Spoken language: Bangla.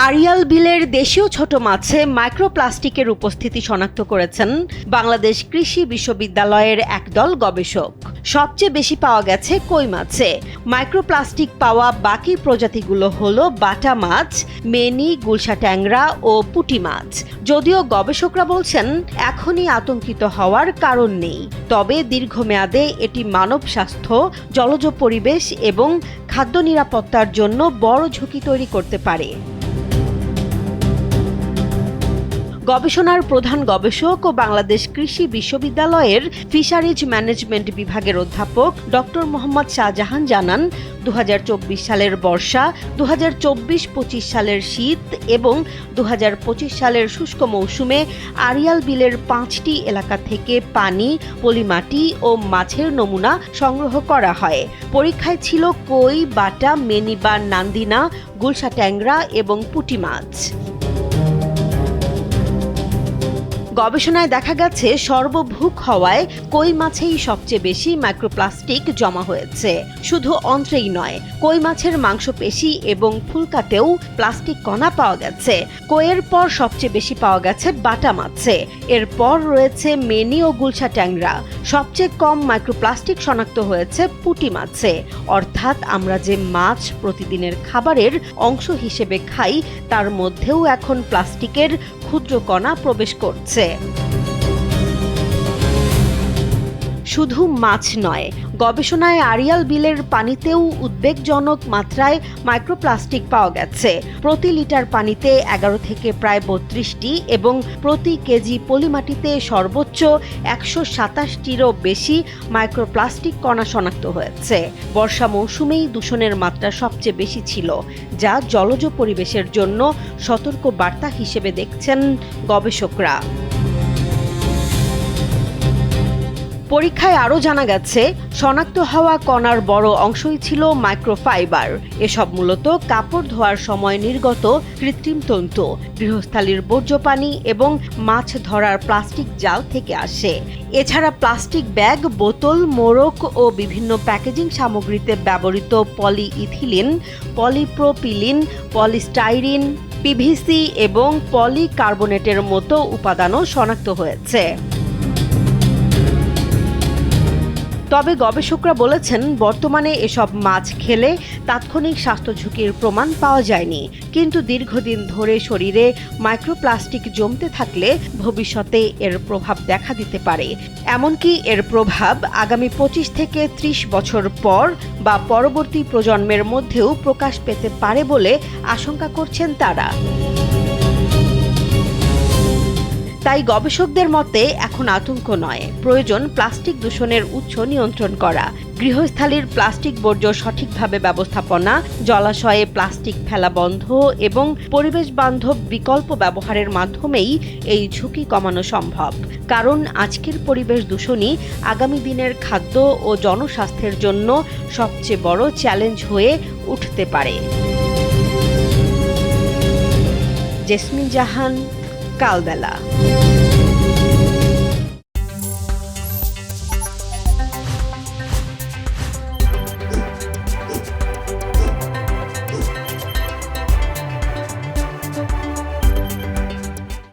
আড়িয়াল বিলের দেশীয় ছোট মাছে মাইক্রোপ্লাস্টিকের উপস্থিতি শনাক্ত করেছেন বাংলাদেশ কৃষি বিশ্ববিদ্যালয়ের একদল গবেষক। সবচেয়ে বেশি পাওয়া গেছে কই মাছে। মাইক্রোপ্লাস্টিক পাওয়া বাকি প্রজাতিগুলো হলো বাটা মাছ, মেনি, গুলশা ট্যাংরা ও পুঁটি মাছ। যদিও গবেষকরা বলছেন এখনই আতঙ্কিত হওয়ার কারণ নেই, তবে দীর্ঘমেয়াদে এটি মানব স্বাস্থ্য, জলজ পরিবেশ এবং খাদ্য নিরাপত্তার জন্য বড় ঝুঁকি তৈরি করতে পারে। গবেষণার প্রধান গবেষক ও বাংলাদেশ কৃষি বিশ্ববিদ্যালয়ের ফিশারিজ ম্যানেজমেন্ট বিভাগের অধ্যাপক ডক্টর মোহাম্মদ শাহজাহান জানান, 2024 সালের বর্ষা, 2024-25 সালের শীত এবং 2025 সালের শুষ্ক মৌসুমে আড়িয়াল বিলের 5টি এলাকা থেকে পানি, পলিমাটি ও মাছের নমুনা সংগ্রহ করা হয়। পরীক্ষায় ছিল কই, বাটা, মেনি বা নান্দিনা, গুলশা ট্যাংরা এবং পুঁটি মাছ। গবেষণায় দেখা গেছে সর্বভুক হওয়ায় কই মাছেই সবচেয়ে বেশি মাইক্রোপ্লাস্টিক জমা হয়েছে। শুধু অন্ত্রেই নয়, কই মাছের মাংসপেশি এবং ফুলকাতেও প্লাস্টিক কণা পাওয়া গেছে। কইয়ের পর সবচেয়ে বেশি পাওয়া গেছে বাটা মাছে, এরপর রয়েছে মেনি ও গুলশা ট্যাংরা। সবচেয়ে কম মাইক্রোপ্লাস্টিক শনাক্ত হয়েছে পুঁটি মাছে। অর্থাৎ আমরা যে মাছ প্রতিদিনের খাবারের অংশ হিসেবে খাই, তার মধ্যেও এখন প্লাস্টিকের ক্ষুদ্র কণা প্রবেশ করছে। শুধু মাছ নয়, গবেষণায় আড়িয়াল বিলের পানিতেও উদ্বেগজনক মাত্রায় মাইক্রোপ্লাস্টিক পাওয়া গেছে। প্রতি লিটার পানিতে 11 থেকে প্রায় 32টি এবং প্রতি কেজি পলিমাটিতে সর্বোচ্চ 127টিরও বেশি মাইক্রোপ্লাস্টিক কণা শনাক্ত হয়েছে। বর্ষা মৌসুমেই দূষণের মাত্রা সবচেয়ে বেশি ছিল, যা জলজ পরিবেশের জন্য সতর্ক বার্তা হিসেবে দেখছেন গবেষকরা। পরীক্ষায় আরও জানা গেছে, শনাক্ত হওয়া কণার বড় অংশই ছিল মাইক্রোফাইবার। এসব মূলত কাপড় ধোয়ার সময় নির্গত কৃত্রিম তন্তু, গৃহস্থালির বর্জ্য পানি এবং মাছ ধরার প্লাস্টিক জাল থেকে আসে। এছাড়া প্লাস্টিক ব্যাগ, বোতল, মোড়ক ও বিভিন্ন প্যাকেজিং সামগ্রীতে ব্যবহৃত পলিইথিলিন, পলিপ্রোপিলিন, পলিস্টাইরিন, পিভিসি এবং পলিকার্বনেটের মতো উপাদানও শনাক্ত হয়েছে। তবে গবেষকরা বলেছেন, বর্তমানে এসব মাছ খেলে তাৎক্ষণিক স্বাস্থ্য ঝুঁকির প্রমাণ পাওয়া যায়নি, কিন্তু দীর্ঘদিন ধরে শরীরে মাইক্রোপ্লাস্টিক জমতে থাকলে ভবিষ্যতে এর প্রভাব দেখা দিতে পারে। এমনকি এর প্রভাব আগামী 25 থেকে 30 বছর পর বা পরবর্তী প্রজন্মের মধ্যেও প্রকাশ পেতে পারে বলে আশঙ্কা করছেন তারা। তাই গবেষকদের মতে এখন আতঙ্ক নয়, প্রয়োজন প্লাস্টিক দূষণের উৎস নিয়ন্ত্রণ করা, গৃহস্থালির প্লাস্টিক বর্জ্য সঠিকভাবে ব্যবস্থাপনা, জলাশয়ে প্লাস্টিক ফেলা বন্ধ এবং পরিবেশ বান্ধব বিকল্প ব্যবহারের মাধ্যমেই এই ঝুঁকি কমানো সম্ভব। কারণ আজকের পরিবেশ দূষণই আগামী দিনের খাদ্য ও জনস্বাস্থ্যের জন্য সবচেয়ে বড় চ্যালেঞ্জ হয়ে উঠতে পারে। জেসমিন জাহান, কালবেলা।